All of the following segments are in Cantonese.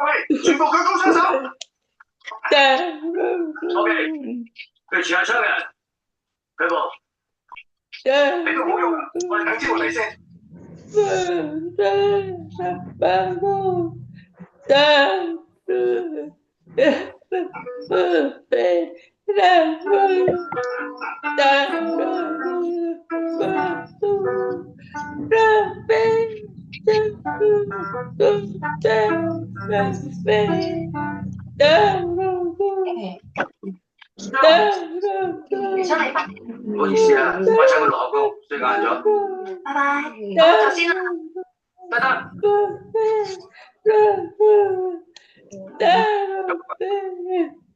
喂，全部舉高雙手。OK，佢持下槍嘅人，舉報。你都冇用啊！我哋等招嚟先。唔好意思啊，我趁佢落工睡晏咗。拜拜，我走先啦。得得。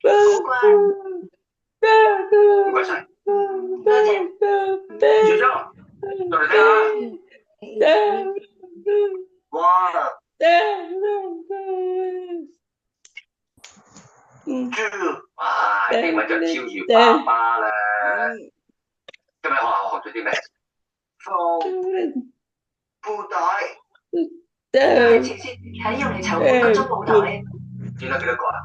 好乖，唔該晒。多謝。小張，過嚟聽下。哇！哇！英文就超越爸爸啦。今日學校學咗啲咩？放布袋。係前線係用嚟籌半個鐘布袋。記得幾多個啊？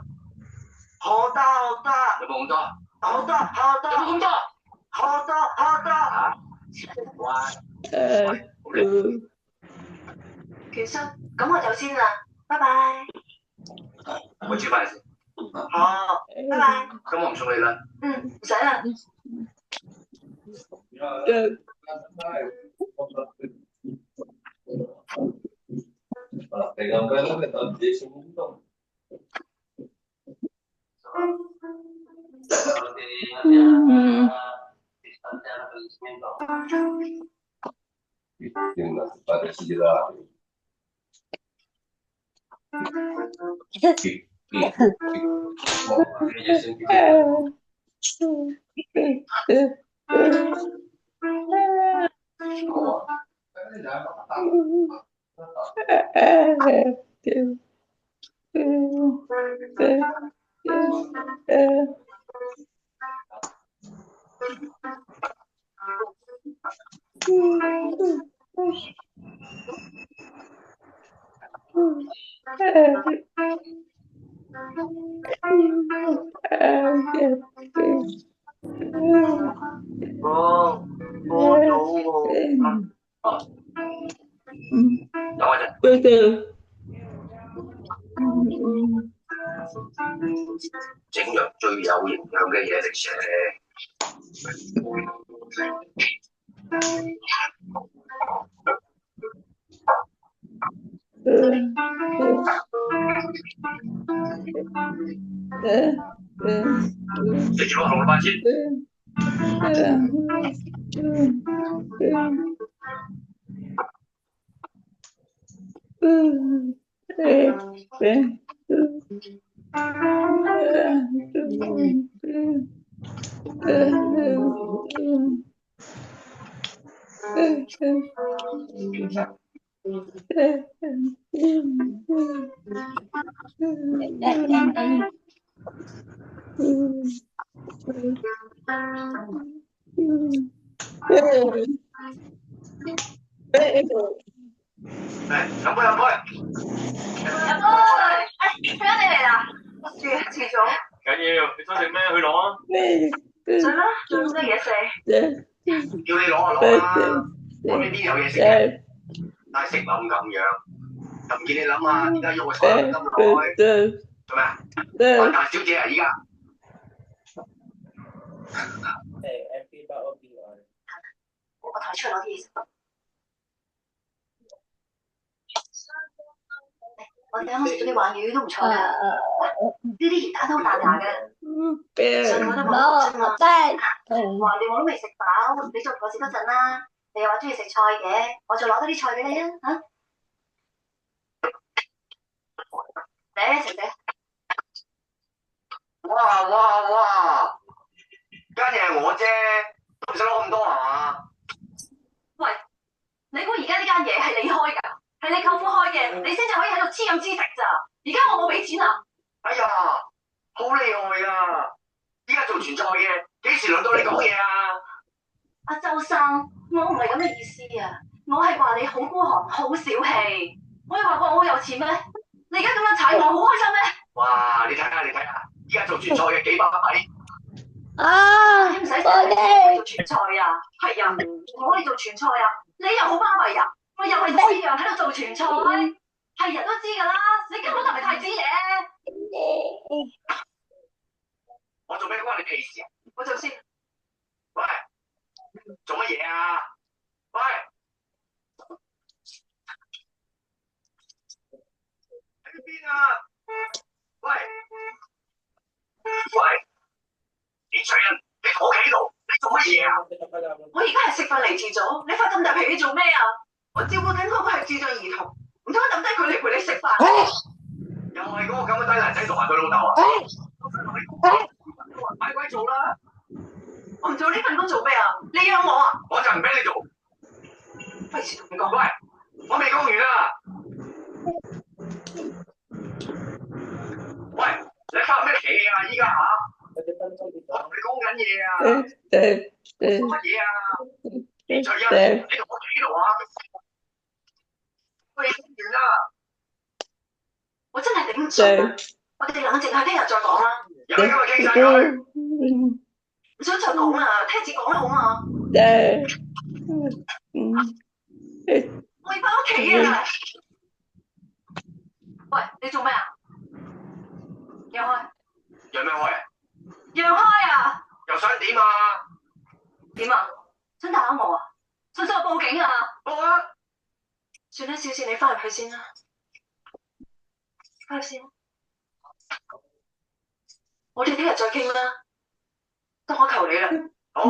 好多好多。有冇咁多？好多好多。有冇咁多？好多好多。嚇！乖。好叻。其實咁我走先啦，拜拜。我煮飯先。好，拜拜。咁我唔送你啦。唔使啦。我早喎。等我陣。整樣最有營養嘅嘢嚟食。食住我紅蘿蔔先。飲杯飲杯。飲杯。佢一定嚟啦。住遲咗。緊要，你想食咩？去攞啊。水啦，仲有咩嘢食？叫你攞啊攞啦。我呢邊有嘢食嘅，但係食諗咁樣，就唔見你諗下點解要我坐咁耐？做咩啊？揾大小姐啊依家。我抬出去攞啲嘢食。你啱啱食咗啲鯇魚都唔錯㗎，呢啲魚蛋都好彈牙嘅，上我都冇啫嘛。橫掂我都未食飽，你再陪我食多陣啦。你又話中意食菜嘅，我再攞多啲菜俾你啊嚇。嚟食食。哇！間嘢係我啫，都唔使攞咁多係嘛？喂，你估而家呢間嘢係你開㗎？係你舅父開嘅，你先至可以喺度黐飲黐食咋？而家我冇俾錢啊！哎呀，好厲害啊！依家做傳菜嘅，幾時輪到你講嘢啊？阿周生，我唔係咁嘅意思啊！我係話你好孤寒，好小氣。我有話過我好有錢咩？你而家咁樣踩我，好開心咩？哇！你睇下，依家做傳菜嘅幾巴閉。你唔使成日做傳菜啊！係啊，我可以做傳菜啊！你又好巴閉啊！我又係一樣喺度做傳菜，係人都知㗎啦！你根本就唔係太子爺。我做咩關你屁事啊？我做先。喂，做乜嘢啊？喂，喺邊啊？喂，你徐人，你同我企喺度，你做乜嘢啊？我而家係食飯嚟遲咗，你發咁大脾氣做咩啊？我照顧緊嗰個係智障兒童，唔通抌低佢嚟陪你食飯？又係嗰個咁嘅低能仔同埋佢老豆啊！買鬼做啦！我唔做呢份工做咩啊？你養我啊？我就唔俾你做。費事同你講。喂，我未講完啊！喂，你發咩脾氣啊？依家嚇？我同你講緊嘢啊！做乜嘢啊？徐欣，你同我企喺度啊！喂，講完啦！我真係頂唔順啊！我哋冷靜下，聽日再講啦。有咩今日傾晒佢？唔想再講啦，聽日講啦好嘛？我要翻屋企啊！喂，你做咩啊？讓開！讓咩開啊？讓開啊！又想點啊？點啊？想打我啊？想我報警啊？報啊！算啦，小倩，你翻入去先啦。翻入先。我哋聽日再傾啦。得我求你啦。好。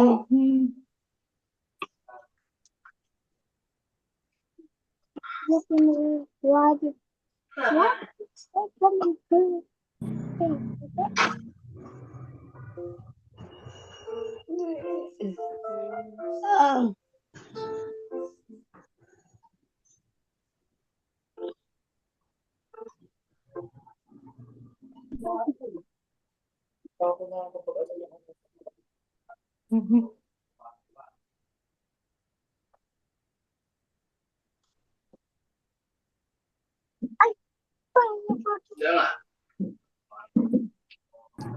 張啊！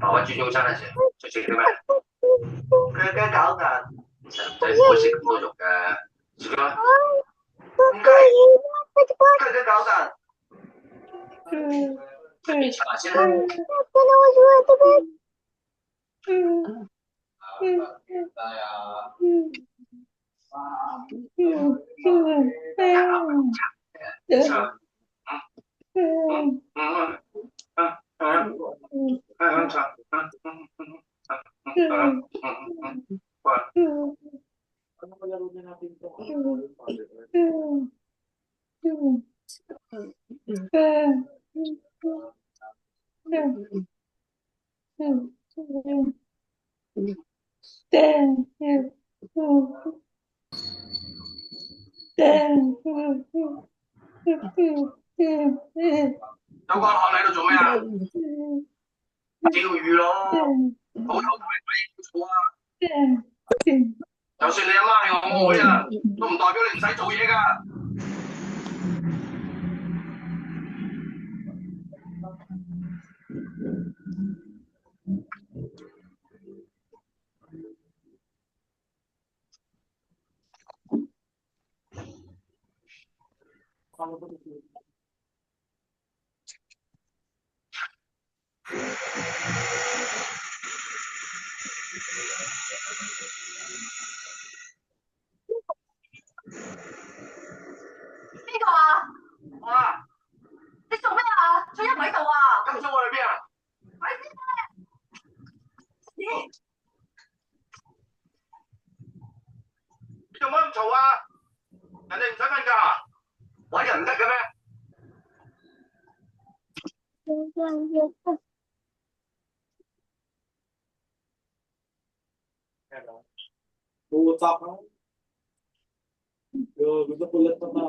爸爸煮早餐嗰時，最食啲咩？佢有雞餃㗎。唔使唔好食咁多肉嘅，食啦。唔該。佢有雞餃㗎。你查下先啦。有關學你喺度做咩啊？釣魚咯，好頭同你鬼嘢做啊！就算你阿媽係我妹啊，都唔代表你唔使做嘢㗎。邊個啊？哇！你做咩啊？佢一唔喺度啊！咁唔通我去邊啊？你做乜咁嘈啊？人哋唔使瞓覺啊？玩人唔得嘅咩？Utak ka. Gusto kulit na ka.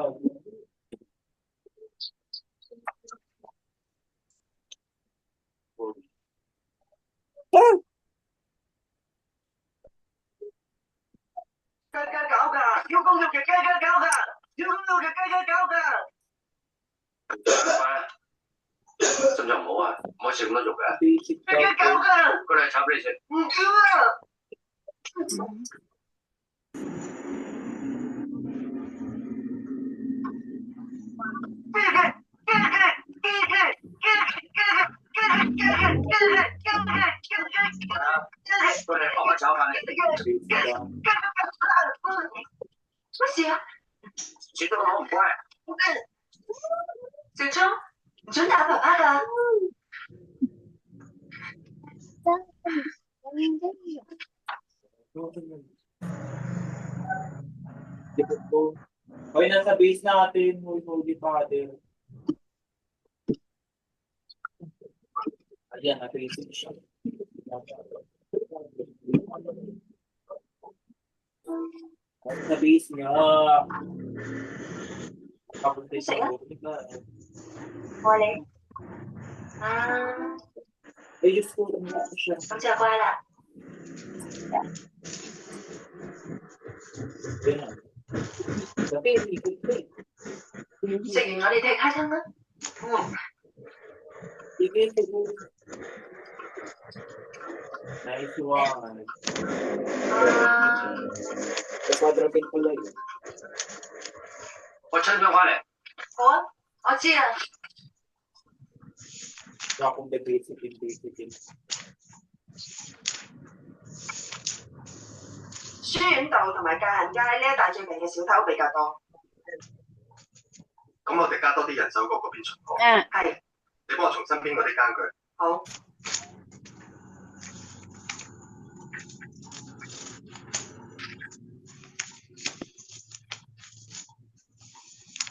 Cái cậu kìa, yêu công việc cái cậu kìa, yêu công việc cái cậu kìa.心情唔好啊，唔可以食咁多肉嘅。cái cậu kìa，過嚟炒俾你食。唔要啊！過嚟幫我炒飯。乜事啊？煮得好唔乖。小聰，唔准打爸爸㗎。Okay, nasa base natin. Huli pa din. Ayan, natin siya. Sa base niya. Kapunti sa huli na. Huli. Ay, Diyos ko, ano siya? 咁就乖啦。Tapi, ikot ko eh. 食完我哋踢卡親啦。Ikot ko. Nice one. Quadruple ko lang. 我親咗翻嚟。好啊，我知啦。Akong basic. 書院道同埋界限街呢一帶最近嘅小偷比較多。咁我哋加多啲人手過嗰邊巡邏。係。你幫我重新編嗰啲間距。好。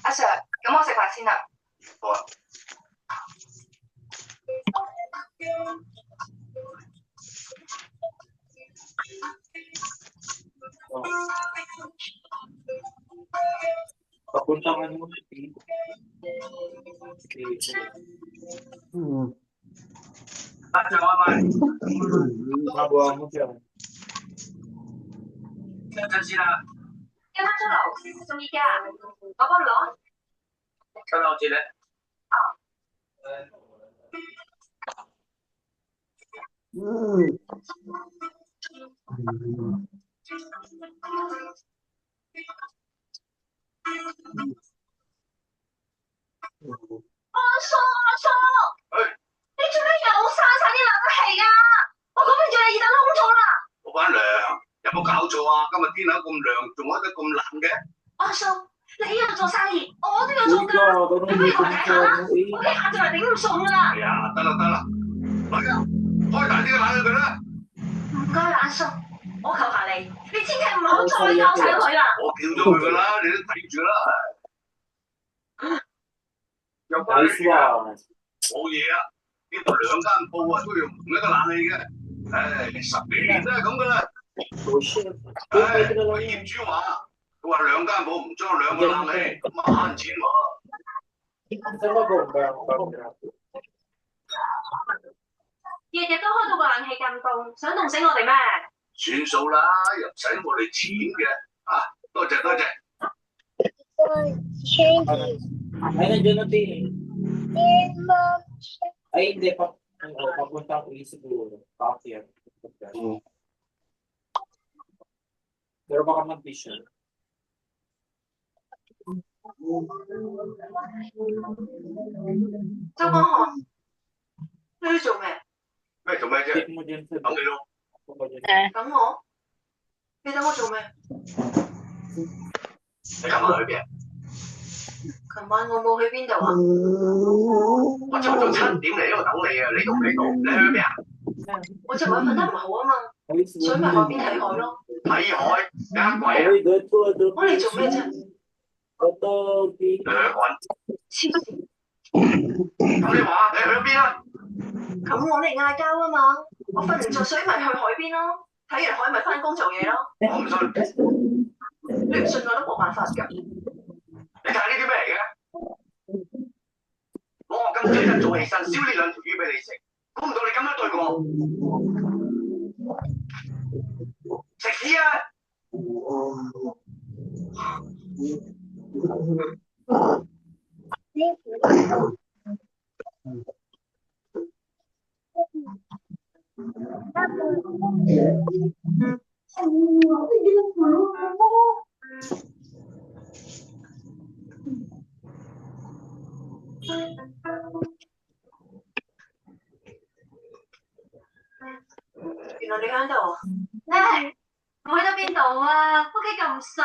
阿 Sir， 咁我食飯先啦。好啊。Papunta ka naman. Mabuha mo siya. 陣先啦。今晚出樓送依家，我幫你攞。出樓接你。阿叔，你做咩又閂晒啲冷氣啊？我嗰邊叫你熱得窿咗啦。老闆娘，有冇搞錯啊？今日天氣咁涼，仲開得咁冷嘅？阿叔，你又做生意，我都要做㗎。你不如我睇下啦，我一下就嚟頂唔順㗎啦。係啊，得啦，女啊，開大啲嘅冷氣佢啦。唔該啦，阿叔，我求下你，你千祈唔好再搞醒佢啦。我叫咗佢㗎啦，你都睇住啦。又關你事啊？冇嘢啊，呢度兩間鋪啊都用同一個冷氣嘅，唉，10幾年都係咁㗎啦。唉，個業主話，佢話兩間鋪唔裝兩個冷氣，咁慳錢喎。日日都開到個冷氣咁凍，想凍死我哋咩？算數啦，又唔使我哋錢嘅，啊，多謝。Ay, nandiyan na din. Ay, hindi pa. Papunta ko siguro. Bakit? Pero baka mag-vision. 周江漢，你要做咩？咩做咩啫？等你咯。等我？你等我做咩？你今日去邊？琴晚我冇去邊度啊？我朝早7點嚟呢度等你啊，你都唔嚟到，你去咗邊啊？我尋晚瞓得唔好啊嘛，所以咪海邊睇海咯。睇海呃鬼啊！我嚟做咩啫？黐線！咁你話你去咗邊啊？咁我嚟嗌交啊嘛，我瞓唔着水咪去海邊咯，睇完海咪翻工做嘢咯。我唔信，你唔信我都冇辦法㗎。你睇呢啲咩嚟嘅？我咁早一早起身燒呢2條魚俾你食，估唔到你咁樣對我，食屎啊！原來你喺度啊？唉，我去咗邊度啊？屋企咁細。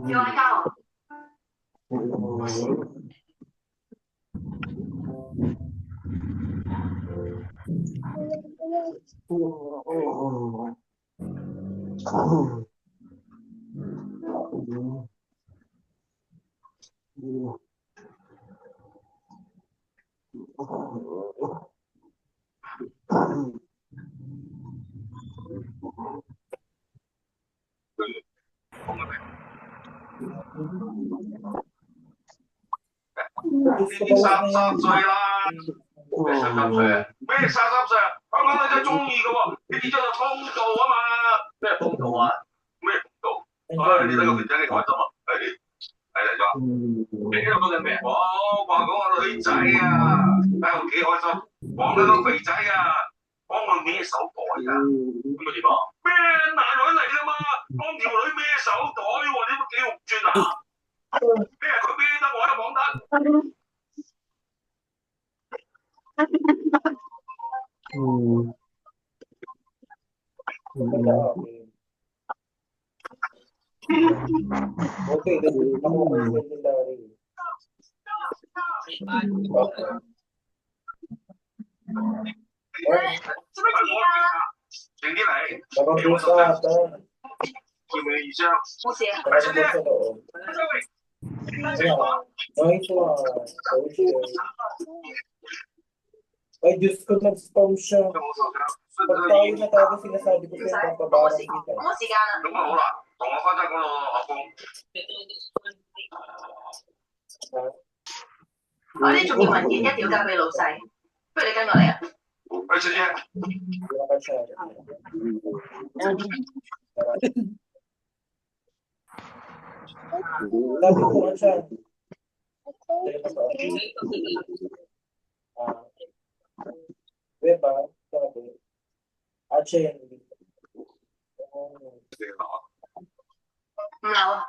要嗌交啊？冇事。你33歲啦，咩33歲啊？咩33歲啊？香港女仔中意嘅喎，你跌咗個通道啊嘛？咩通道啊？咩通道？你睇個肥仔幾開心啊？係嚟咗。你喺度講緊咩？話嗰個女仔啊，喺度幾開心。講緊個肥仔啊，幫佢孭手袋啊，咁咪點啊？咩男人嚟㗎嘛？幫條女孭手袋喎，你乜幾肉酸啊？咩佢孭得我又講得？Okay, that's legendary. Okay. 做乜嘢啊？靜啲嚟，Baka pusa ata. 要唔要二張？冇事啊。 Baka pusa loob. Ayan. Nice one. So chill. Ay, Diyos ko, nag-spam siya. Pag tayo natago, sinasabi ko sa'yo, papabarang kita. 冇時間啦。咁啊好啦，同我翻返嗰度阿公。我啲重要文件一定要交俾老細，不如你跟我嚟啊。喂，小姐。Wala ka siya. Sabi ko nga siya. Diba? Sabi. Achen. 5樓啊。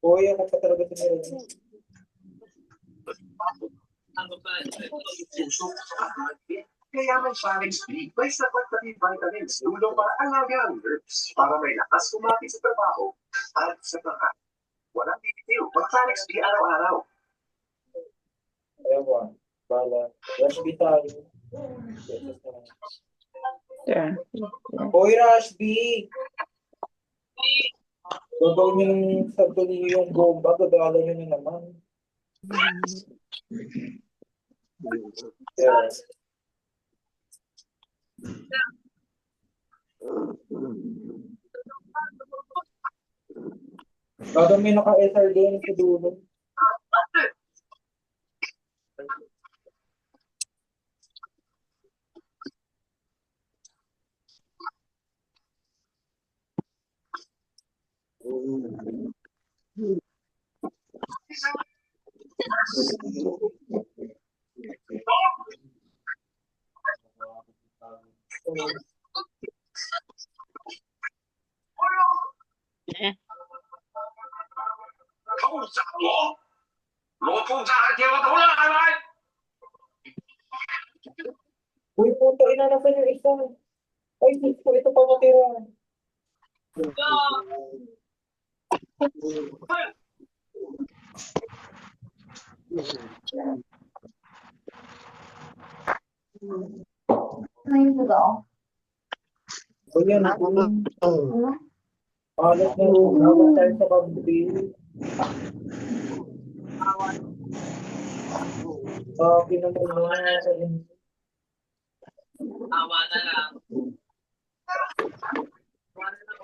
Uy, ako pa talaga tumira. Kaya may Phanex B, may sapat na vitamins tulong para alagaan nerves para may lakas kumapit sa trabaho at sa pagkain. Walang bibitiw, mag-Phanex B araw-araw. Ewan. Bala. Rush B tayo. Yeah. Uy, Rush B! Gagawin nyo ng sabi niyo yung bomba, gagala nyo na naman. Yeah. Bagay may naka-SR doon sa dulo. 偷襲我，攞刀架叫我到啦，係咪？ Uy, puto, inanasan yung isa. Ay, Diyos ko, ito pa matira. O yan, alas na, alas tayo sa pag-ibig. Pinaman na sa inyo. Tama na lang. Tama na lang.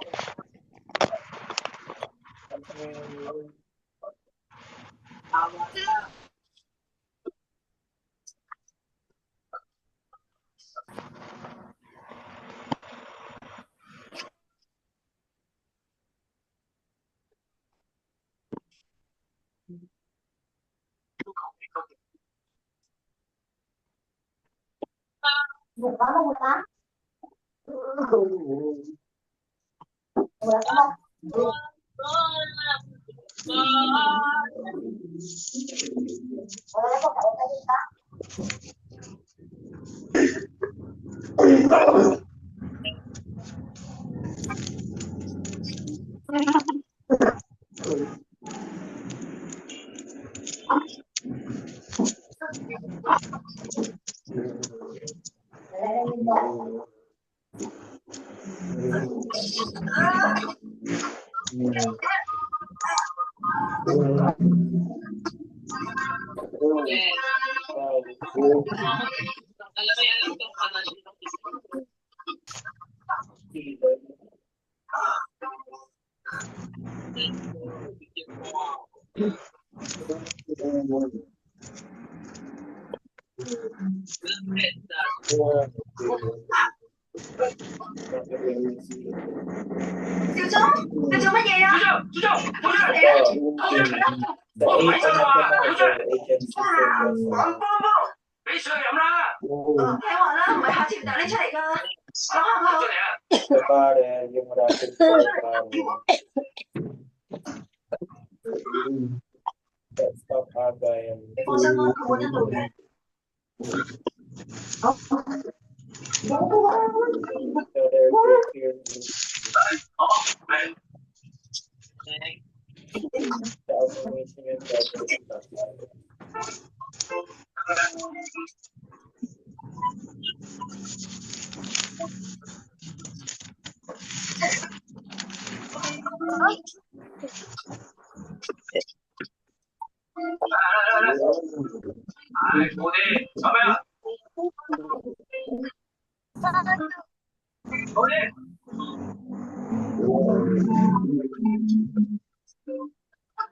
Prepare yung rapid Let's stop again.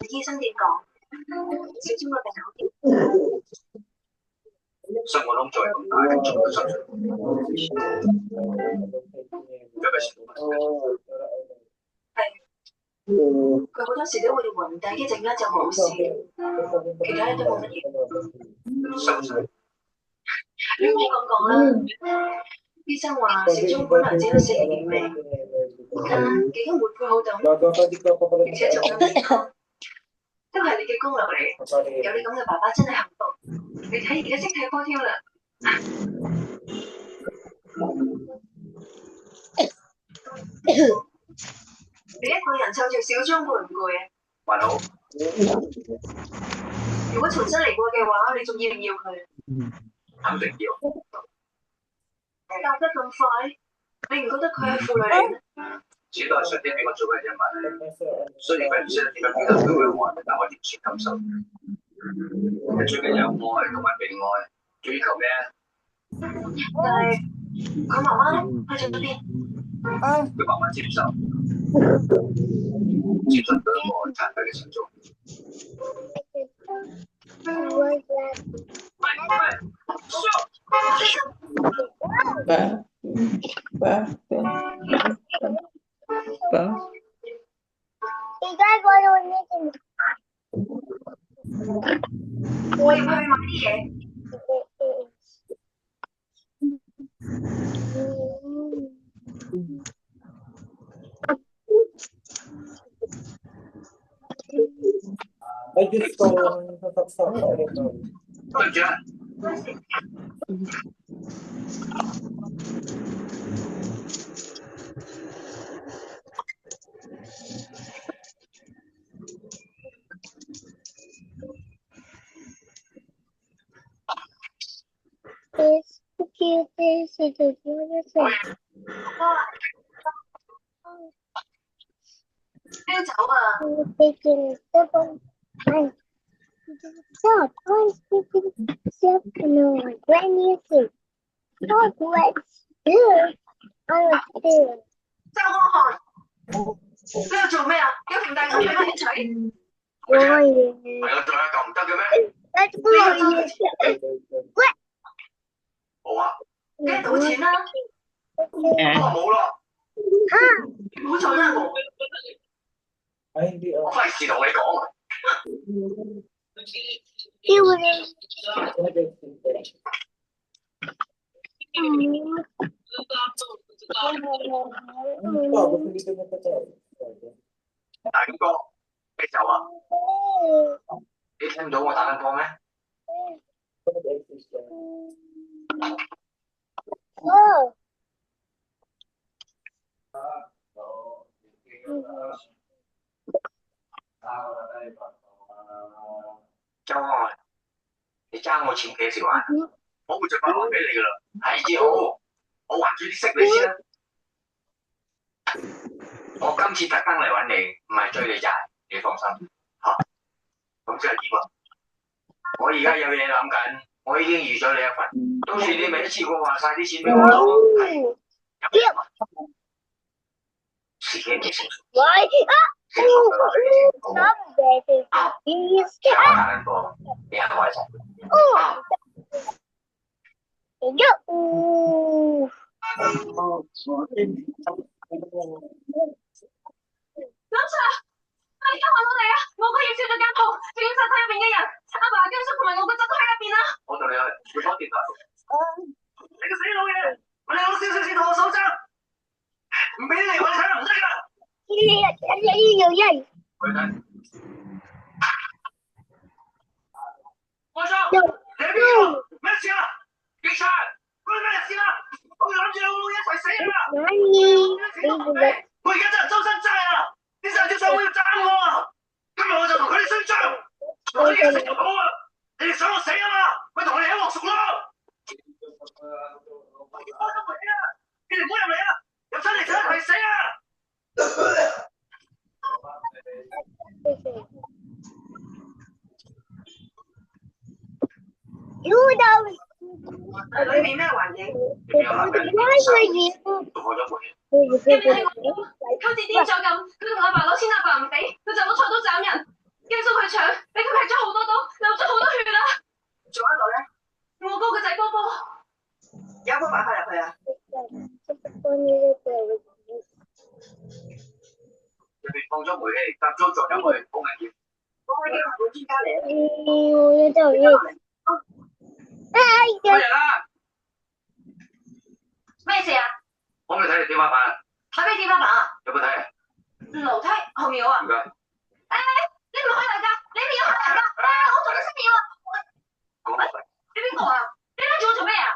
醫生點講？小豬個病好啲。生活窿再咁大，仲要手術，佢好多時都會暈，但係一陣間就冇事，其他人都冇乜嘢。你唔好咁講啦，醫生話小豬本來只有4年命，而家幾經活配好等，而且仲有健康，都係你嘅功勞嚟。有你咁嘅爸爸真係幸福。你睇而家識睇波添啦。你一個人湊住小豬攰唔攰啊？還好。如果重新嚟過嘅話，你仲要唔要佢？肯定要。教得咁快，你唔覺得佢係負累嚟咩？只都係上天俾我做嘅一物，雖然佢唔識得點樣表達佢嘅愛，但我完全感受。佢最緊有愛同埋被愛，仲要求咩啊？但係佢媽媽去咗邊？佢慢慢接受到我殘廢嘅心中。我要去買啲嘢。Ay, Diyos ko, nasaksak ka ulit.對住啦。啤酒啊！周光漢，你喺度做咩啊？有瓶大酒俾埋一齊。係我做一嚿唔得嘅咩？冇啊，梗係賭錢啦！我話冇咯，冇錯啦，我。Ay, hindi我費事同你講。Gusto niya pa tayo. 大哥，啤酒啊！你聽唔到我打緊波咩？周安，你爭我錢幾時還？我會盡快還俾你噶啦。係好，我還住啲息你先啦。我今次特登嚟揾你，唔係追你債，你放心嚇。咁即係點啊？我而家有嘢諗緊，我已經預咗你一份，到時你咪一次過還晒啲錢俾我咯。係，有咩啊？時間幾成熟？成熟㗎啦，你先講。打緊波，你行我一齊。林 Sir， 而家揾到你啊！我個要燒咗間鋪，仲要殺晒入邊嘅人，阿爸、阿叔同埋我個侄都喺入邊啦。我同你去，會幫電台。你個死老嘢，我有少少錢同我手踭，唔俾你嚟我哋睇唔得㗎。去睇。我操！你喺邊度？咩事啊？警察！關你咩事啊？我哋諗住老老一齊死啊！我而家真係周身債啊！啲細條數要斬我啊！今日我就同佢哋宣張，我已經食咗好啊！你哋想我死啊嘛？咪同你哋一鑊熟咯！我要開咗門啊！你哋唔好入嚟啊！入親嚟就一齊死啊！裏面咩環境？讀開咗門。你未聽過？好似癲咗咁，佢同阿爸攞錢，阿爸唔俾，佢就攞菜刀斬人，驚叔佢搶，俾佢劈咗好多刀，流咗好多血啦。仲有一個咧，我哥個仔波波，有冇辦法入去啊？佢哋放咗煤氣，搭咗撞入去，好危險。我已經揾到專家嚟啦。乜嘢啦？咩事啊？可唔可以睇你天花板？睇咩天花板啊？有冇睇啊？樓梯後面有啊。唔該。你唔開大家，你哋要開大家。我做咗7秒啊！你邊個啊？你拉住我做咩啊？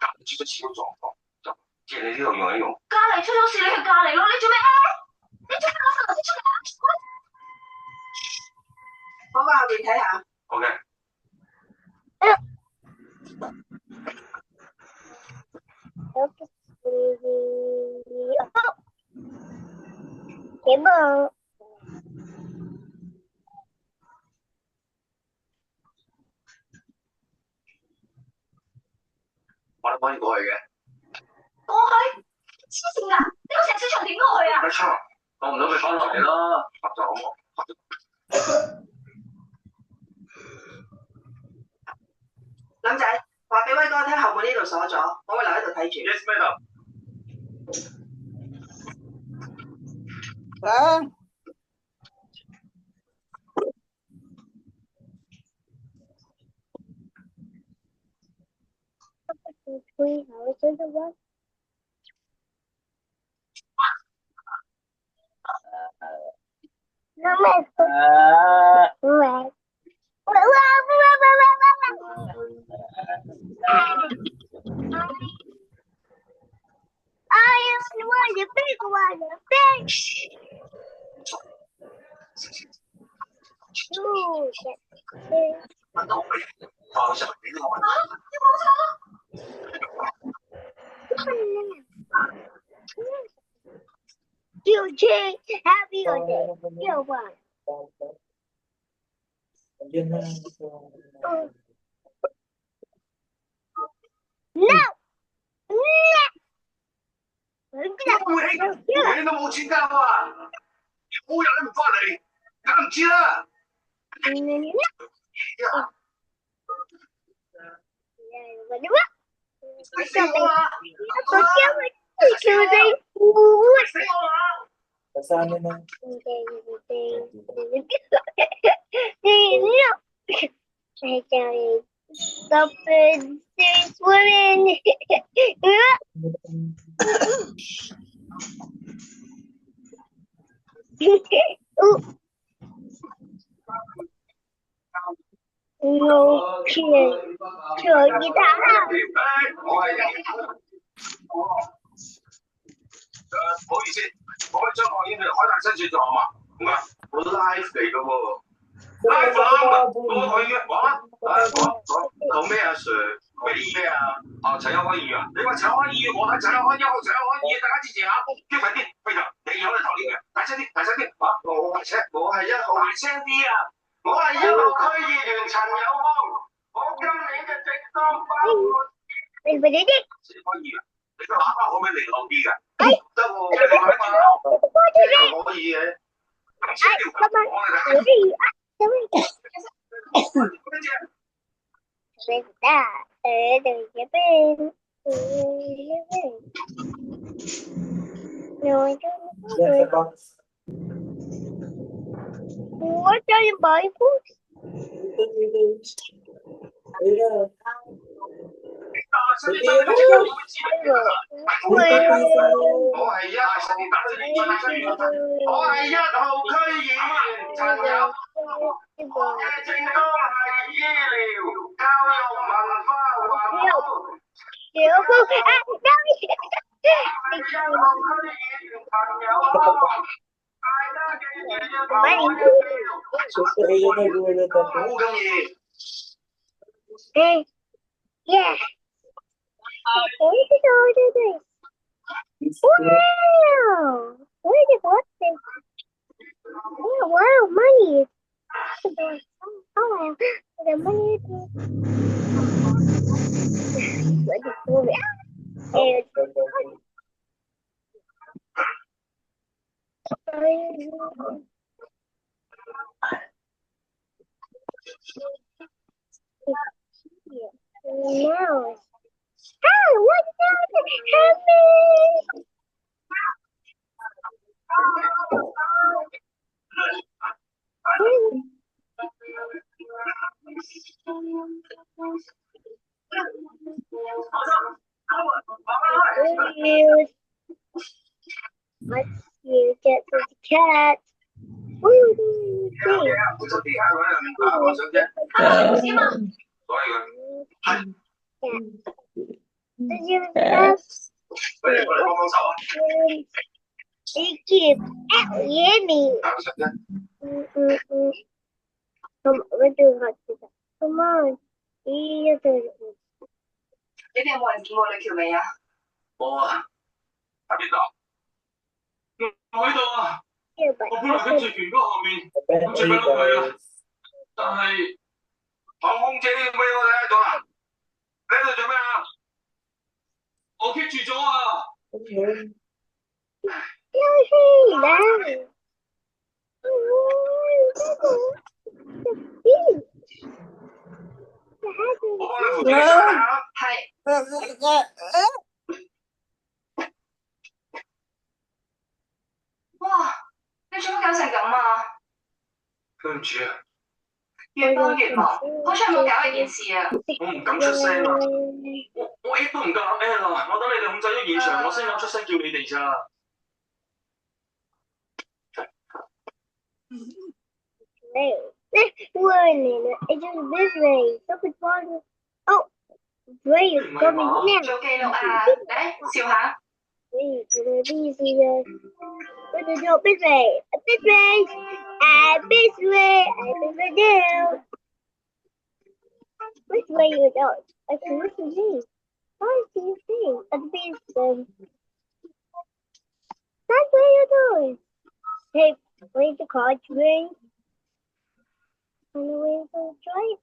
隔離出咗事都撞房，就借你呢度用一用。隔離出咗事，你去隔離咯。你做咩？你做咩攞份樓梯出嚟啊？我過後邊睇下。OK。我都可以過去嘅。過去？黐線㗎！你個城市場點過去啊？冇錯，過唔到咪翻落嚟咯，合作好冇？林仔，話俾威哥聽，後門呢度鎖咗，我會留喺度睇住。Yes, madam。want the big one, the fish. You change happy or day. You want. No.你都冇錢交啊！好日你唔翻嚟，梗唔知啦。Kasama na. Stop swimming. No, chờ gì ta?唔好意思，我可以將我已經去海大新選咗嘛？唔係，我 live 嚟嘅喎。live 啊！我已經講咩啊 Sir？ 咩咩啊？啊陳友康議員啊！你話陳友康議員，我喺陳友康1號、陳友康2，大家支持下，叫快啲，非常你有嚟投呢嘅，大聲啲，大聲啲啊！我係1號，大聲啲啊！我係1號區議員陳友康，我今年嘅政綱包括。你快啲啲！陳友康議員，你個喇叭可唔可以靈動啲㗎？得喎，你話乜嘢？可以嘅。咁先叫我哋Yan sa box. What are you buying for? Ayun. 我係1號區議員陳友康，我嘅政綱係醫療、教育、文化、環保。小夫啊，1號區議員陳友康，大家記住要投我一票。好緊要。Yeah. Wow! Where did what this? Yeah, wow, money. Oh, wow. The money. No. Oh, what happened? Let's you get the cat. What do you keep out Yemi. Come on, we're doing hot pizza. Come on. You do it. 你哋有冇人見過李喬未啊？冇啊，喺邊度？我喺度啊！我本來喺最權嗰後面，咁最緊到佢啊！但係航空姐俾我睇喺度啊！你喺度做咩啊？我棘住咗啊！我幫你扶住你上嚟啊！哇！你做乜搞成咁啊？對唔住啊！越幫越忙，好彩冇搞呢件事啊！我唔敢出聲啊！我 A 都唔夠膽 A 啊！我等你哋控制咗現場，我先敢出聲叫你哋咋。Warning, it's just this way. Something's wrong. Oh, Ray is coming now. 做記錄啊！嚟笑下。Ray is gonna be here. We're gonna do this way, this way, and this way, and this way. Which way you go? I can listen to you. Why do you think? And this that's where you're doing. Hey, where's the car train? And where's the train?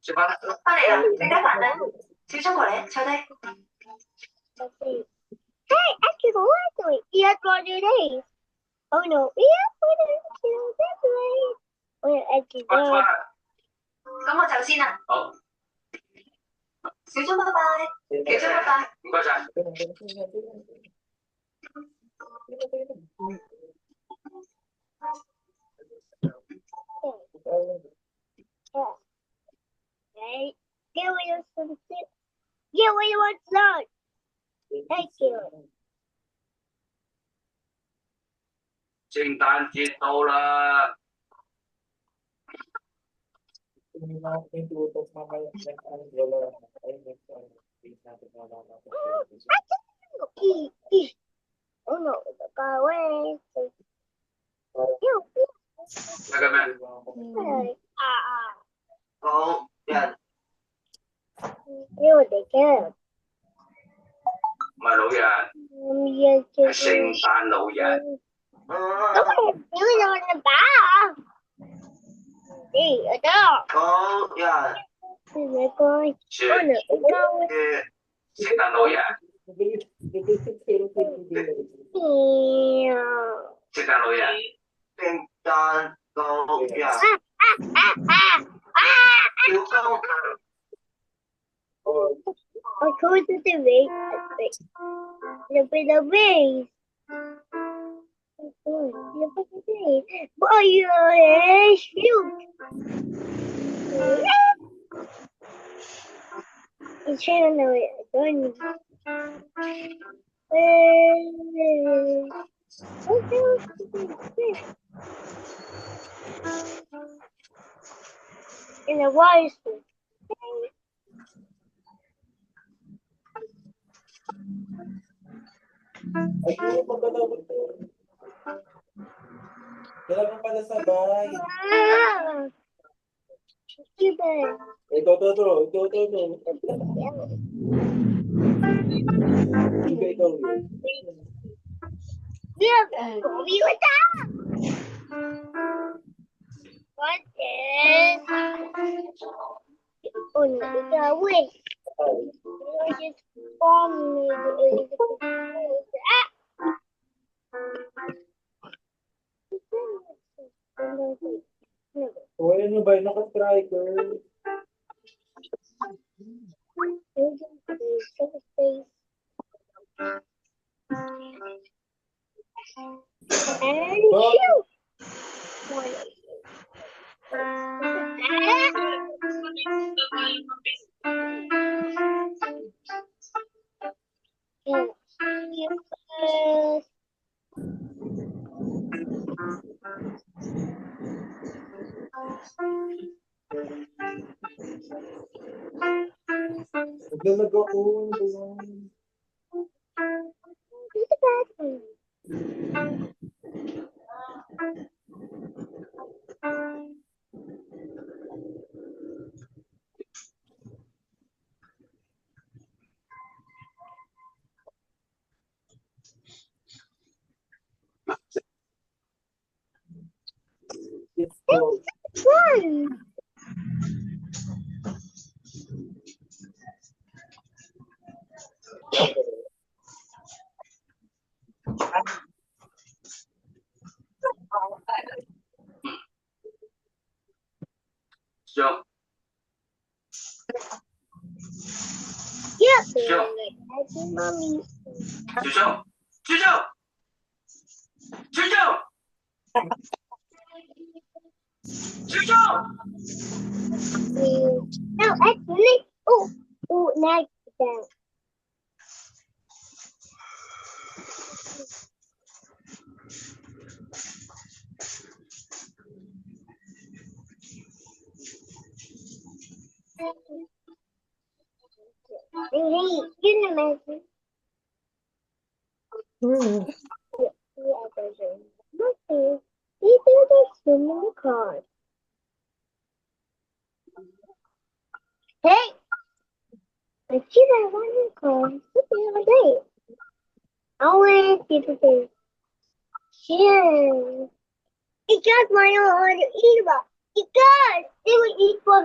食飯啦。翻嚟啦，你得飯啦，小心過嚟，坐低。Let's see. Hey, actually, what are you doing? You have to do this. Oh no, we have to do this way. We're actually 翻 going. 啦。咁我走先啦，好，小心拜拜，小心拜拜。唔該晒。Hey, get away from the ship. Get away from the sun. Thank you. 聖誕節到啦， Oh no, the car away. You. 睇緊咩？ 好人 You they can. 唔係老人， Yes, 係聖誕老人。 okay, you on the bar. Hey, a dog. 好人 Oh my god. 説 Oh no, it's going. 嘅聖誕老人， Yeah. 聖誕老人，聖誕老人， 小公強。 I go to the race. Look at the race. Look at the race. Boy, you shoot. It's trying to know it. Don't. In the water. Ay, puro pagkatapos ko. Kailangan pala sabay. Ito. Ikaw. What is? Oh no, it's a wait. You're just forming. O, ano ba? Naka-striker. And shoot! Naglalag ako. It's a bad one. It's It's fun. Sure. Yeah. Sure. That's mommy. 小周，小周，小周，小周。 No, actually. Oh, next down. imagine. Okay. These are the swimming cars. Hey! I see that one car the other day. I want to see the thing. Yeah. Ikat mana orang eat ba? Ikat! They will eat what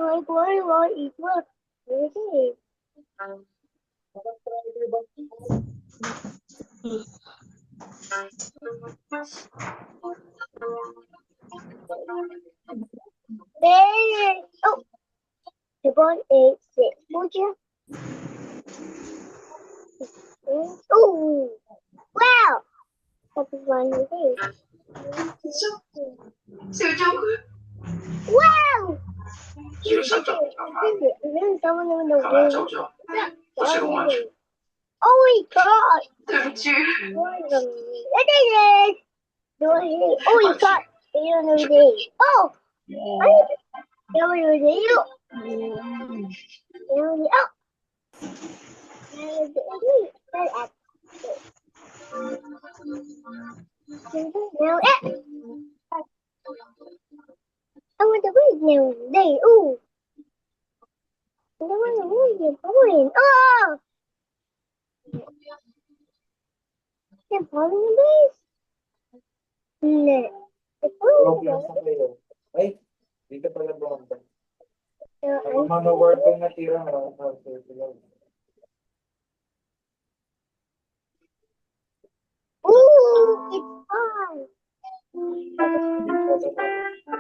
eat what. Okay. There. Oh, 7, 8, 6. Would you? Oh, wow! That is one of these. Siêu chung Wow! 小心就唔得翻，Someone in 琴 the 日走 wind. 咗，都食好安全。Oh my god! 對唔住， What is it? Oh my god! Oh! I want the wind now. There. Ooh. I want the wind going. Oh! They're falling in place. No. It's Tulog falling lang in sa kayo. Ay, dito pala doon. place. Ang mga word ko natira na. Ooh, it's fun.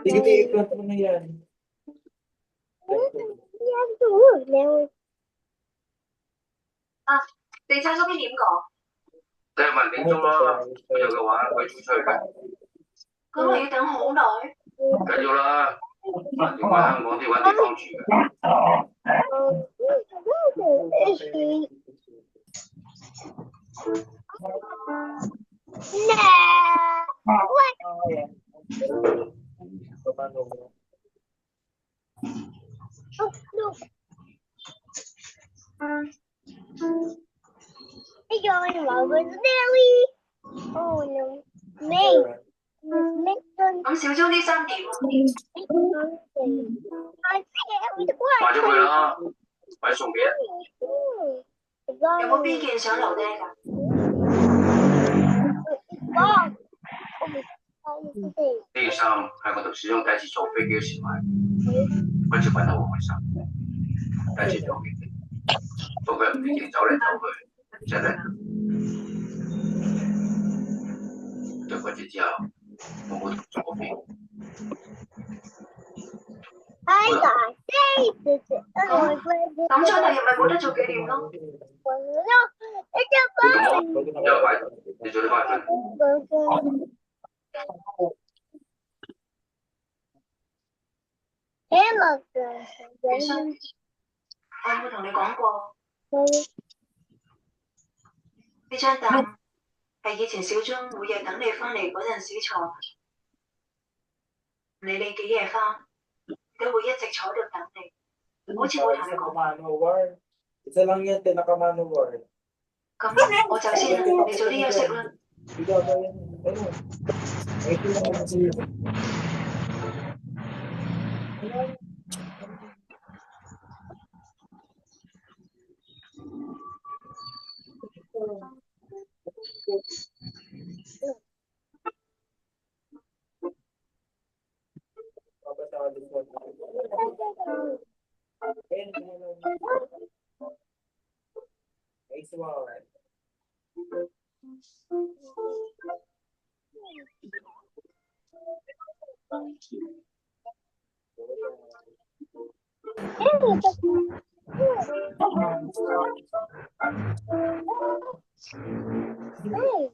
Sige, i-front mo na yan. We have to move now. 地產嗰邊點講？你係問點鐘啦，有嘅話可以出去嘅，咁我要等好耐。唔緊要啦。橫掂喺香港都要揾地方住嘅。No. What? Oh, no. Hey, going Robert Nelly. Oh, no. May. Miss Minton. 咁小鐘啲衫點？買咗佢啦，或者送俾人。有冇邊件想留低㗎？呢件衫係我同小鐘第一次坐飛機嘅時買，嗰次揾得好開心，第一次坐飛機，不過佢唔知點走嚟走去，真係。對嗰次之後，我冇同做過飛。抌咗第日咪冇得做紀念咯。有擺，你早啲翻去。其實我有冇同你講過？呢張凳係以前小鐘每日等你翻嚟嗰陣時坐，唔理你幾夜翻，都會一直坐喺度等你，好似冇同你講。Manowar. Isa lang yan, pinaka-manowar. 咁我走先啦，你早啲休息啦。Ikaw ba yan? Ano? Ay, ito lang ang sa'yo. Ay, sumawa. Hey.